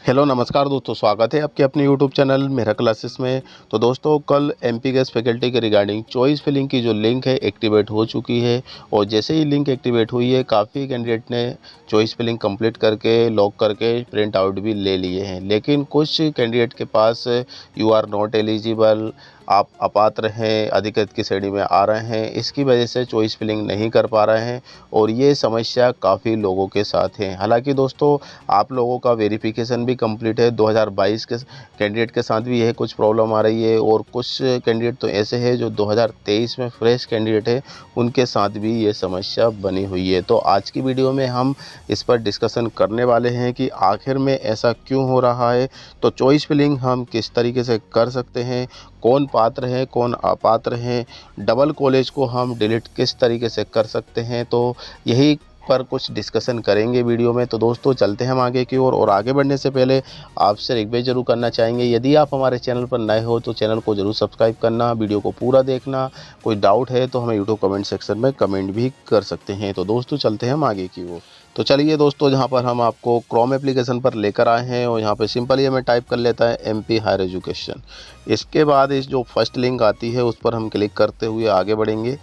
Hello नमस्कार दोस्तों, स्वागत है आपके अपने यूट्यूब चैनल मेरा क्लासेस में। तो दोस्तों, कल एमपी गैस फैकल्टी के रिगार्डिंग चॉइस फिलिंग की जो लिंक है एक्टिवेट हो चुकी है और जैसे ही लिंक एक्टिवेट हुई है काफ़ी कैंडिडेट ने चॉइस फिलिंग कंप्लीट करके लॉक करके प्रिंट आउट भी ले लिए हैं। लेकिन कुछ कैंडिडेट के पास यू आर नॉट एलिजिबल, आप अपात्र हैं, अधिकृत की श्रेणी में आ रहे हैं, इसकी वजह से चॉइस फिलिंग नहीं कर पा रहे हैं और ये समस्या काफ़ी लोगों के साथ है। हालांकि दोस्तों, आप लोगों का वेरिफिकेशन भी कंप्लीट है। 2022 के कैंडिडेट के साथ भी यह कुछ प्रॉब्लम आ रही है और कुछ कैंडिडेट तो ऐसे हैं जो 2023 में फ्रेश कैंडिडेट है, उनके साथ भी ये समस्या बनी हुई है। तो आज की वीडियो में हम इस पर डिस्कशन करने वाले हैं कि आखिर में ऐसा क्यों हो रहा है, तो चॉइस फिलिंग हम किस तरीके से कर सकते हैं, कौन पात्र है कौन अपात्र हैं, डबल कॉलेज को हम डिलीट किस तरीके से कर सकते हैं, तो यही पर कुछ डिस्कशन करेंगे वीडियो में। तो दोस्तों, चलते हैं हम आगे की ओर और आगे बढ़ने से पहले आपसे रिक्वेस्ट जरूर करना चाहेंगे, यदि आप हमारे चैनल पर नए हो तो चैनल को जरूर सब्सक्राइब करना, वीडियो को पूरा देखना। कोई डाउट है तो हमें यूट्यूब कमेंट सेक्शन में कमेंट भी कर सकते हैं। तो दोस्तों, चलते हैं हम आगे की ओर। तो चलिए दोस्तों, जहाँ पर हम आपको क्रोम एप्लीकेशन पर लेकर आए हैं और यहाँ पे सिंपली हमें टाइप कर लेता है एमपी हायर एजुकेशन। इसके बाद इस जो फर्स्ट लिंक आती है उस पर हम क्लिक करते हुए आगे बढ़ेंगे।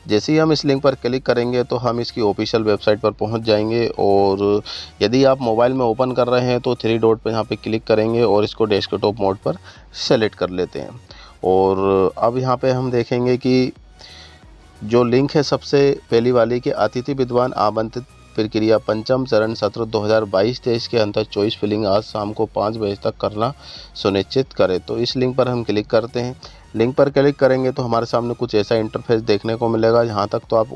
जैसे ही हम इस लिंक पर क्लिक करेंगे तो हम इसकी ऑफिशियल वेबसाइट पर पहुंच जाएंगे और यदि आप मोबाइल में ओपन कर रहे हैं तो थ्री डॉट पर यहाँ पे क्लिक करेंगे और इसको डेस्कटॉप मोड पर सेलेक्ट कर लेते हैं। और अब यहाँ पे हम देखेंगे कि जो लिंक है सबसे पहली वाली कि अतिथि विद्वान आमंत्रित प्रक्रिया पंचम चरण सत्र 2022-23 के अंतर चॉइस फिलिंग आज शाम को 5 बजे तक करना सुनिश्चित करें। तो इस लिंक पर हम क्लिक करते हैं। लिंक पर क्लिक करेंगे तो हमारे सामने कुछ ऐसा इंटरफेस देखने को मिलेगा। यहाँ तक तो आप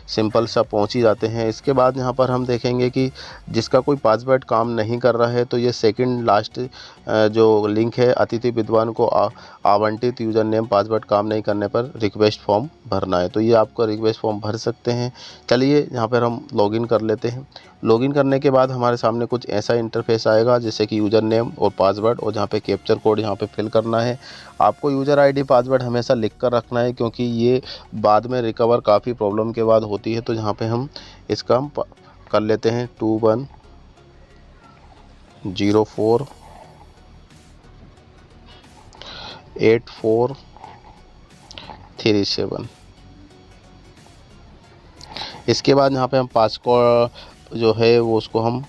सिंपल सा पहुँच ही जाते हैं। इसके बाद यहाँ पर हम देखेंगे कि जिसका कोई पासवर्ड काम नहीं कर रहा है तो ये सेकंड लास्ट जो लिंक है अतिथि विद्वान को आवंटित यूज़र नेम पासवर्ड काम नहीं करने पर रिक्वेस्ट फॉर्म भरना है। तो ये आपका रिक्वेस्ट फॉर्म भर सकते हैं। चलिए यहाँ पर हम लॉगिन कर लेते हैं। लॉगिन करने के बाद हमारे सामने कुछ ऐसा इंटरफेस आएगा जैसे कि यूज़र नेम और पासवर्ड और जहाँ पे कैप्चर कोड यहाँ पे फिल करना है। आपको यूज़र आईडी पासवर्ड हमेशा लिख कर रखना है क्योंकि ये बाद में रिकवर काफ़ी प्रॉब्लम के बाद होती है। तो यहाँ पे हम इसका हम कर लेते हैं 21048437। इसके बाद यहाँ पे हम पासवर्ड जो है वो उसको हम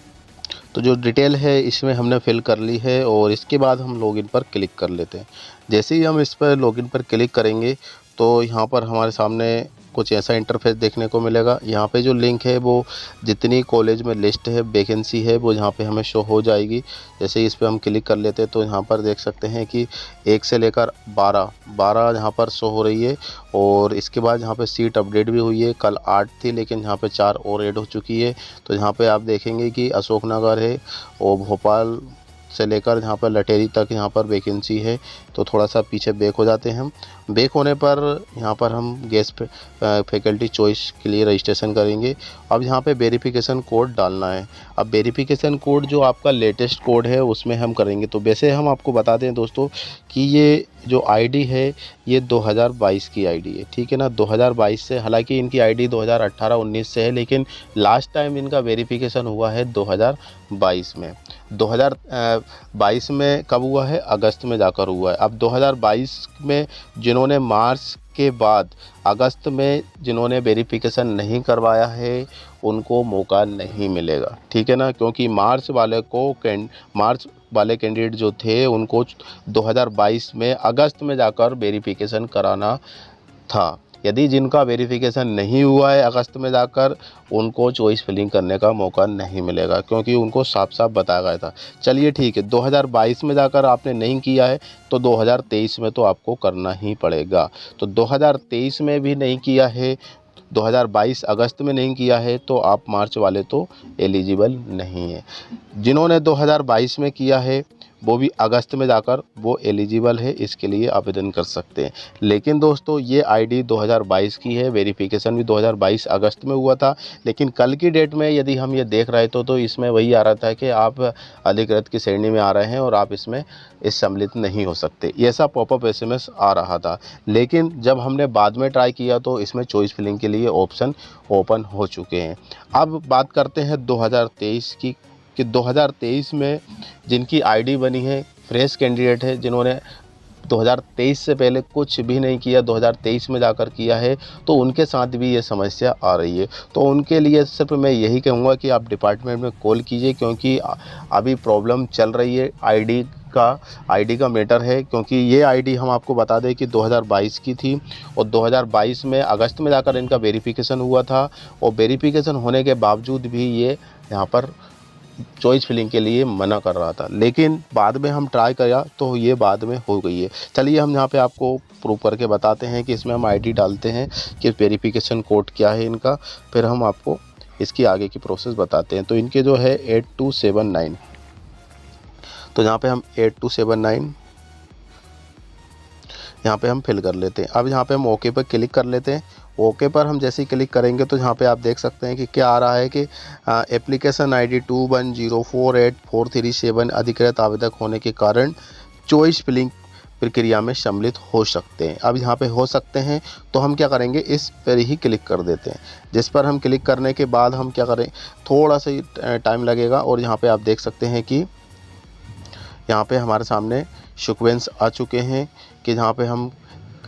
तो जो डिटेल है इसमें हमने फिल कर ली है और इसके बाद हम लॉगिन पर क्लिक कर लेते हैं। जैसे ही हम इस पर लॉगिन पर क्लिक करेंगे तो यहाँ पर हमारे सामने कुछ ऐसा इंटरफेस देखने को मिलेगा। यहाँ पे जो लिंक है वो जितनी कॉलेज में लिस्ट है वैकेंसी है वो यहाँ पे हमें शो हो जाएगी। जैसे इस पर हम क्लिक कर लेते हैं तो यहाँ पर देख सकते हैं कि 1 से लेकर 12 यहाँ पर शो हो रही है। और इसके बाद यहाँ पे सीट अपडेट भी हुई है। कल 8 थी लेकिन यहाँ पे 4 और ऐड हो चुकी है। तो यहाँ पे आप देखेंगे कि अशोकनगर है और भोपाल से लेकर यहाँ पर लटेरी तक यहाँ पर वैकेंसी है। तो थोड़ा सा पीछे बैक हो जाते हैं हम। बैक होने पर यहाँ पर हम गैस फैकल्टी चॉइस के लिए रजिस्ट्रेशन करेंगे। अब यहाँ पे वेरिफिकेशन कोड डालना है। अब वेरिफिकेशन कोड जो आपका लेटेस्ट कोड है उसमें हम करेंगे। तो वैसे हम आपको बता दें दोस्तों कि ये जो आईडी है ये 2022 की आईडी है, ठीक है ना। 2022 से, हालांकि इनकी आईडी 2018-19 से है लेकिन लास्ट टाइम इनका वेरिफिकेशन हुआ है 2022 में। 2022 में कब हुआ है? अगस्त में जाकर हुआ है। अब 2022 में जिन्होंने मार्च के बाद अगस्त में जिन्होंने वेरिफिकेशन नहीं करवाया है उनको मौका नहीं मिलेगा, ठीक है ना। क्योंकि मार्च वाले कैंडिडेट जो थे उनको 2022 में अगस्त में जाकर वेरिफिकेशन कराना था। यदि जिनका वेरिफिकेशन नहीं हुआ है अगस्त में जाकर, उनको चॉइस फिलिंग करने का मौका नहीं मिलेगा क्योंकि उनको साफ साफ बताया गया था। चलिए ठीक है, 2022 में जाकर आपने नहीं किया है तो 2023 में तो आपको करना ही पड़ेगा। तो 2023 में भी नहीं किया है, 2022 अगस्त में नहीं किया है तो आप मार्च वाले तो एलिजिबल नहीं है। जिन्होंने 2022 में किया है वो भी अगस्त में जाकर वो एलिजिबल है, इसके लिए आवेदन कर सकते हैं। लेकिन दोस्तों, ये आईडी 2022 की है, वेरिफिकेशन भी 2022 अगस्त में हुआ था। लेकिन कल की डेट में यदि हम ये देख रहे तो इसमें वही आ रहा था कि आप अधिकृत की श्रेणी में आ रहे हैं और आप इसमें सम्मिलित नहीं हो सकते, ऐसा पॉपअप एसएमएस आ रहा था। लेकिन जब हमने बाद में ट्राई किया तो इसमें चॉइस फिलिंग के लिए ऑप्शन ओपन हो चुके हैं। अब बात करते हैं 2023 की कि 2023 में जिनकी आईडी बनी है, फ्रेश कैंडिडेट है, जिन्होंने 2023 से पहले कुछ भी नहीं किया, 2023 में जाकर किया है, तो उनके साथ भी ये समस्या आ रही है। तो उनके लिए सिर्फ मैं यही कहूँगा कि आप डिपार्टमेंट में कॉल कीजिए, क्योंकि अभी प्रॉब्लम चल रही है। आईडी का मैटर है, क्योंकि ये आईडी हम आपको बता दें कि 2022 की थी, और 2022 में अगस्त में जाकर इनका वेरिफिकेशन हुआ था, और वेरिफिकेशन होने के बावजूद भी ये यहाँ पर चॉइस फिलिंग के लिए मना कर रहा था। लेकिन बाद में हम ट्राई किया तो ये बाद में हो गई है। चलिए हम यहाँ पे आपको प्रूव करके बताते हैं कि इसमें हम आईडी डालते हैं कि वेरिफिकेशन कोड क्या है इनका, फिर हम आपको इसकी आगे की प्रोसेस बताते हैं। तो इनके जो है 8279, तो यहाँ पे हम 8279 यहाँ पे हम फिल कर लेते हैं। अब यहाँ पे हम ओके पर क्लिक कर लेते हैं। ओके पर हम जैसे ही क्लिक करेंगे तो यहाँ पे आप देख सकते हैं कि क्या आ रहा है कि एप्लीकेशन आईडी 21048437 अधिकृत आवेदक होने के कारण चॉइस फिलिंग प्रक्रिया में सम्मिलित हो सकते हैं। अब यहाँ पे हो सकते हैं, तो हम क्या करेंगे, इस पर ही क्लिक कर देते हैं। जिस पर हम क्लिक करने के बाद हम क्या करें, थोड़ा सा टाइम लगेगा, और यहाँ पे आप देख सकते हैं कि यहाँ पे हमारे सामने सीक्वेंस आ चुके हैं कि जहाँ पे हम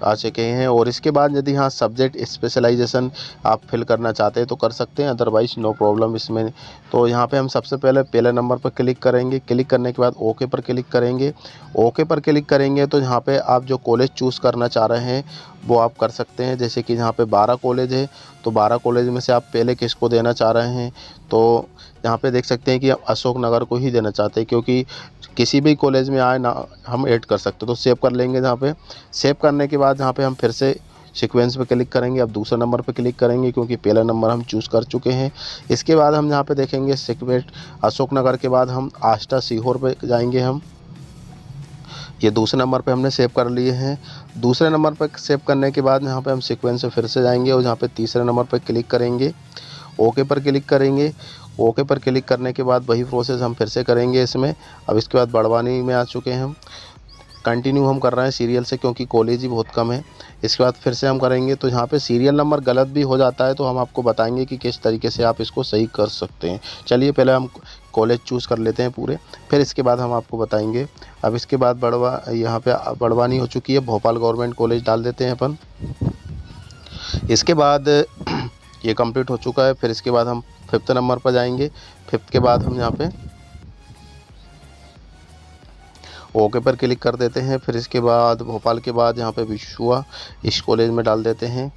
आ चुके हैं। और इसके बाद यदि यहाँ सब्जेक्ट स्पेशलाइजेशन आप फिल करना चाहते हैं तो कर सकते हैं, अदरवाइज नो प्रॉब्लम इसमें। तो यहाँ पे हम सबसे पहले नंबर पर क्लिक करेंगे। क्लिक करने के बाद ओके पर क्लिक करेंगे। ओके पर क्लिक करेंगे तो यहाँ पे आप जो कॉलेज चूज़ करना चाह रहे हैं वो आप कर सकते हैं। जैसे कि यहाँ पे 12 कॉलेज है, तो 12 कॉलेज में से आप पहले किसको देना चाह रहे हैं, तो यहाँ पे देख सकते हैं कि आप अशोक नगर को ही देना चाहते हैं, क्योंकि किसी भी कॉलेज में आए ना हम ऐड कर सकते हैं। तो सेव कर लेंगे। यहाँ पे सेव करने के बाद यहाँ पे हम फिर से सीक्वेंस पे क्लिक करेंगे। अब दूसरे नंबर पे क्लिक करेंगे, क्योंकि पहला नंबर हम चूज़ कर चुके हैं। इसके बाद हम यहाँ पे देखेंगे सेगमेंट अशोक नगर के बाद हम आष्टा सीहोर पे जाएंगे। हम ये दूसरे नंबर पे हमने सेव कर लिए हैं। दूसरे नंबर पर सेव करने के बाद यहाँ पे हम सीक्वेंस से फिर से जाएंगे और यहाँ पे तीसरे नंबर पर क्लिक करेंगे। ओके पर क्लिक करेंगे। ओके पर क्लिक करने के बाद वही प्रोसेस हम फिर से करेंगे इसमें। अब इसके बाद बड़वानी में आ चुके हैं हम। कंटिन्यू हम कर रहे हैं सीरियल से, क्योंकि कॉलेज ही बहुत कम है। इसके बाद फिर से हम करेंगे, तो यहाँ पे सीरियल नंबर गलत भी हो जाता है, तो हम आपको बताएंगे कि किस तरीके से आप इसको सही कर सकते हैं। चलिए पहले हम कॉलेज चूज़ कर लेते हैं पूरे, फिर इसके बाद हम आपको बताएंगे। अब इसके बाद यहाँ पे बड़वानी हो चुकी है, भोपाल गवर्नमेंट कॉलेज डाल देते हैं अपन। इसके बाद ये कंप्लीट हो चुका है। फिर इसके बाद हम 5th नंबर पर जाएंगे। 5th के बाद हम यहाँ पे ओके पर क्लिक कर देते हैं। फिर इसके बाद भोपाल के बाद यहाँ पे विश्वा इस कॉलेज में डाल देते हैं।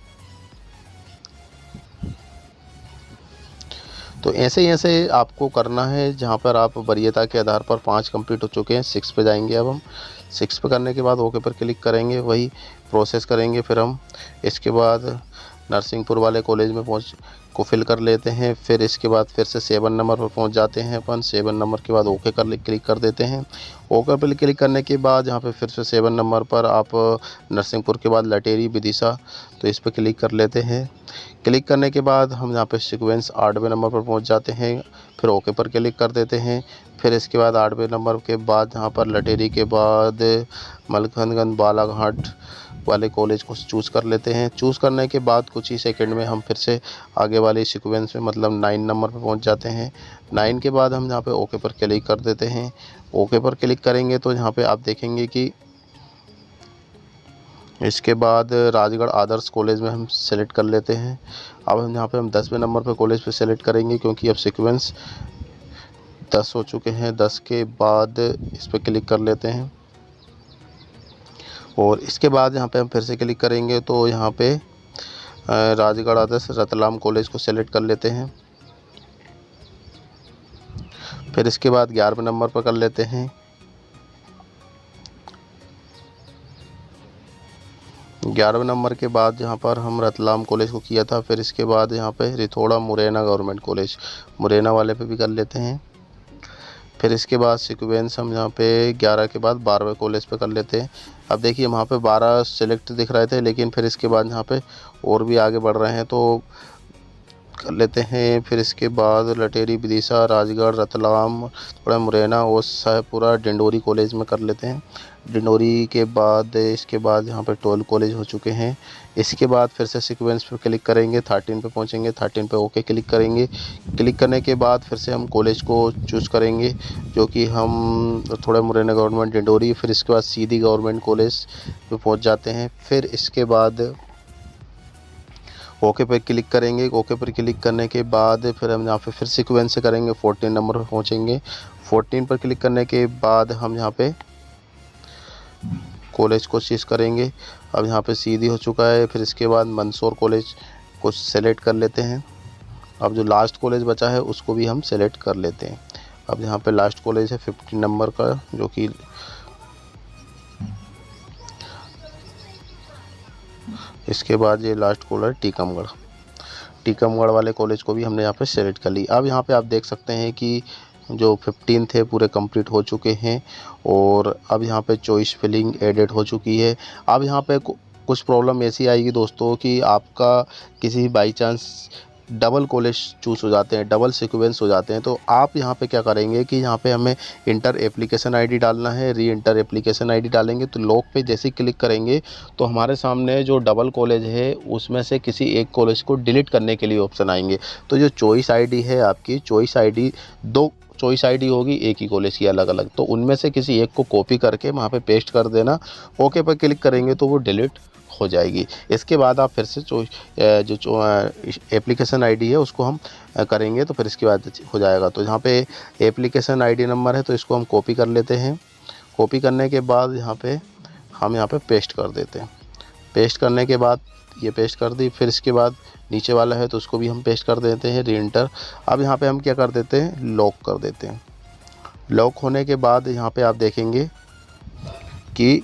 तो ऐसे आपको करना है। जहाँ पर आप वरीयता के आधार पर 5 कंप्लीट हो चुके हैं। 6 पे जाएंगे। अब हम 6 पे करने के बाद ओके पर क्लिक करेंगे, वही प्रोसेस करेंगे। फिर हम इसके बाद नरसिंहपुर वाले कॉलेज में को फिल कर लेते हैं। फिर इसके बाद फिर से 7 नंबर पर पहुंच जाते हैं अपन। 7 नंबर के बाद ओके कर क्लिक कर देते हैं। ओके पर क्लिक करने के बाद यहाँ पे फिर से 7 नंबर पर आप नरसिंहपुर के बाद लटेरी विदिशा, तो इस पर क्लिक कर लेते हैं। क्लिक करने के बाद हम यहाँ पे सीक्वेंस 8वें नंबर पर पहुँच जाते हैं। फिर ओके पर क्लिक कर देते हैं। फिर इसके बाद 8वें नंबर के बाद यहाँ पर लटेरी के बाद मलखनगंज बालाघाट वाले कॉलेज को चूज़ कर लेते हैं। चूज़ करने के बाद कुछ ही सेकंड में हम फिर से आगे वाले सीक्वेंस में मतलब 9 नंबर पर पहुंच जाते हैं। 9 के बाद हम यहाँ पे ओके पर क्लिक कर देते हैं। ओके पर क्लिक करेंगे तो यहाँ पे आप देखेंगे कि इसके बाद राजगढ़ आदर्श कॉलेज में हम सेलेक्ट कर लेते हैं। अब हम यहाँ पे 10वें नंबर पर कॉलेज पे सेलेक्ट करेंगे, क्योंकि अब सीक्वेंस 10 हो चुके हैं। 10 के बाद इस पर क्लिक कर लेते हैं, और इसके बाद यहाँ पे हम फिर से क्लिक करेंगे तो यहाँ पे राजगढ़ आदर्श रतलाम कॉलेज को सेलेक्ट कर लेते हैं। फिर इसके बाद 11वें नंबर पर कर लेते हैं। 11वें नंबर के बाद यहाँ पर हम रतलाम कॉलेज को किया था। फिर इसके बाद यहाँ पे रिथोड़ा मुरैना गवर्नमेंट कॉलेज, मुरैना वाले पे भी कर लेते हैं। फिर इसके बाद सीक्वेंस हम यहाँ पे 11 के बाद 12वें कॉलेज पे कर लेते हैं। अब देखिए वहाँ पे 12 सेलेक्ट दिख रहे थे, लेकिन फिर इसके बाद यहाँ पे और भी आगे बढ़ रहे हैं, तो कर लेते हैं। फिर इसके बाद लटेरी, विदिशा, राजगढ़, रतलाम, थोड़ा मुरैना और शाहपुरा, डिंडोरी कॉलेज में कर लेते हैं। डिंडोरी के बाद इसके बाद यहाँ पे 12 कॉलेज हो चुके हैं। इसके बाद फिर से सीक्वेंस पे क्लिक करेंगे, 13 पे पहुँचेंगे, 13 पे ओके क्लिक करेंगे। क्लिक करने के बाद फिर से हम कॉलेज को चूज़ करेंगे, जो कि हम थोड़ा मुरैना गवर्नमेंट डिंडोरी, फिर इसके बाद सीधी गवर्नमेंट कॉलेज पे पहुँच जाते हैं। फिर इसके बाद ओके पर क्लिक करेंगे। ओके पर क्लिक करने के बाद फिर हम यहाँ पे फिर सीक्वेंस से करेंगे, 14 नंबर पर पहुँचेंगे। 14 पर क्लिक करने के बाद हम यहाँ पे कॉलेज को चूज़ करेंगे। अब यहाँ पे सीधी हो चुका है। फिर इसके बाद मंदसौर कॉलेज को सेलेक्ट कर लेते हैं। अब जो लास्ट कॉलेज बचा है उसको भी हम सेलेक्ट कर लेते हैं। अब यहाँ पे लास्ट कॉलेज है 15 नंबर का, जो कि इसके बाद ये लास्ट कॉलेज टीकमगढ़ वाले कॉलेज को भी हमने यहाँ पे सेलेक्ट कर ली। अब यहाँ पे आप देख सकते हैं कि जो 15 थे पूरे कंप्लीट हो चुके हैं और अब यहाँ पे चॉइस फिलिंग एडिट हो चुकी है। अब यहाँ पे कुछ प्रॉब्लम ऐसी आएगी दोस्तों कि आपका किसी by chance double college choose हो जाते हैं, डबल सीक्वेंस हो जाते हैं, तो आप यहाँ पे क्या करेंगे कि यहाँ पे हमें इंटर एप्लीकेशन आईडी डालना है। री इंटर एप्लीकेशन आईडी डालेंगे तो लॉक पे जैसे ही क्लिक करेंगे तो हमारे सामने जो डबल कॉलेज है उसमें से किसी एक कॉलेज को डिलीट करने के लिए ऑप्शन आएंगे। तो जो चॉइस आईडी है आपकी, चॉइस आईडी 2 चॉइस आईडी होगी एक ही कॉलेज की अलग अलग, तो उनमें से किसी एक को कॉपी करके वहाँ पे पेस्ट कर देना। ओके पर क्लिक करेंगे तो वो डिलीट हो जाएगी। इसके बाद आप फिर से जो एप्लीकेशन आईडी है उसको हम करेंगे तो फिर इसके बाद हो जाएगा। तो यहाँ पे एप्लीकेशन आईडी नंबर है तो इसको हम कॉपी कर लेते हैं। कॉपी करने के बाद यहाँ पे हम यहाँ पे पेस्ट कर देते हैं। पेस्ट करने के बाद ये पेस्ट कर दी। फिर इसके बाद नीचे वाला है तो उसको भी हम पेस्ट कर देते हैं, री एंटर। अब यहाँ पे हम क्या कर देते हैं, लॉक कर देते हैं। लॉक होने के बाद यहाँ पे आप देखेंगे कि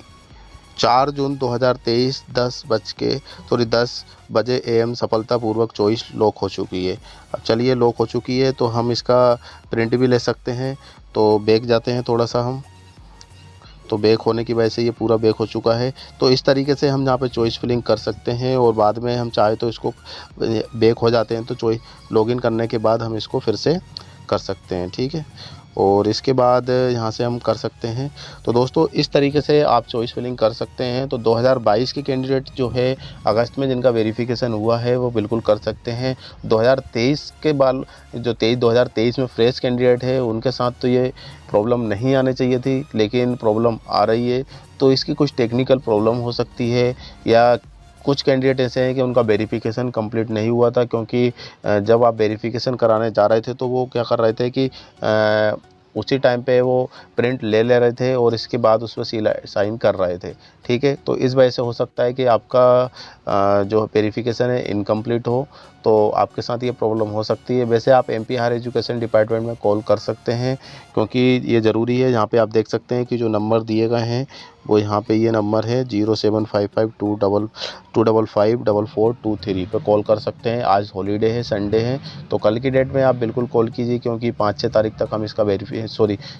4 जून 2023 10 बजे AM सफलतापूर्वक चॉइस लॉक हो चुकी है। अब चलिए लॉक हो चुकी है तो हम इसका प्रिंट भी ले सकते हैं। तो बैक जाते हैं थोड़ा सा हम, तो बैक होने की वजह से ये पूरा बैक हो चुका है। तो इस तरीके से हम यहाँ पे चॉइस फिलिंग कर सकते हैं और बाद में हम चाहे तो इसको बैक हो जाते हैं तो चॉइस लॉगिन करने के बाद हम इसको फिर से कर सकते हैं, ठीक है। और इसके बाद यहाँ से हम कर सकते हैं। तो दोस्तों इस तरीके से आप चॉइस फिलिंग कर सकते हैं। तो 2022 के कैंडिडेट जो है अगस्त में जिनका वेरिफिकेशन हुआ है वो बिल्कुल कर सकते हैं। 2023 के बाद जो 2023 में फ्रेश कैंडिडेट है उनके साथ तो ये प्रॉब्लम नहीं आने चाहिए थी, लेकिन प्रॉब्लम आ रही है। तो इसकी कुछ टेक्निकल प्रॉब्लम हो सकती है या कुछ कैंडिडेट ऐसे हैं कि उनका वेरिफिकेशन कंप्लीट नहीं हुआ था, क्योंकि जब आप वेरिफिकेशन कराने जा रहे थे तो वो क्या कर रहे थे कि उसी टाइम पे वो प्रिंट ले रहे थे और इसके बाद उस पर साइन कर रहे थे, ठीक है। तो इस वजह से हो सकता है कि आपका जो वेरिफिकेशन है इनकम्प्लीट हो, तो आपके साथ ये प्रॉब्लम हो सकती है। वैसे आप MP हायर एजुकेशन डिपार्टमेंट में कॉल कर सकते हैं, क्योंकि ये ज़रूरी है। यहाँ पे आप देख सकते हैं कि जो नंबर दिए गए हैं वो यहाँ पे ये नंबर है 0755255423 पे कॉल कर सकते हैं। आज हॉलीडे है, संडे है, तो कल की डेट में आप बिल्कुल कॉल कीजिए, क्योंकि 5-6 तारीख तक हम इसका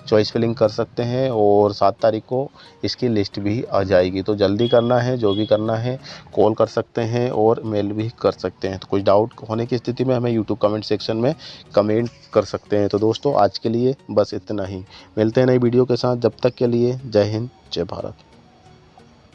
चॉइस फिलिंग कर सकते हैं और 7 तारीख को इसकी लिस्ट भी आ जाएगी। तो जल्दी करना है, जो भी करना है कॉल कर सकते हैं और मेल भी कर सकते हैं। तो कुछ डाउट होने की स्थिति में हमें यूट्यूब कमेंट सेक्शन में कमेंट कर सकते हैं। तो दोस्तों आज के लिए बस इतना ही, मिलते हैं नई वीडियो के साथ। जब तक के लिए जय हिंद, जय भारत।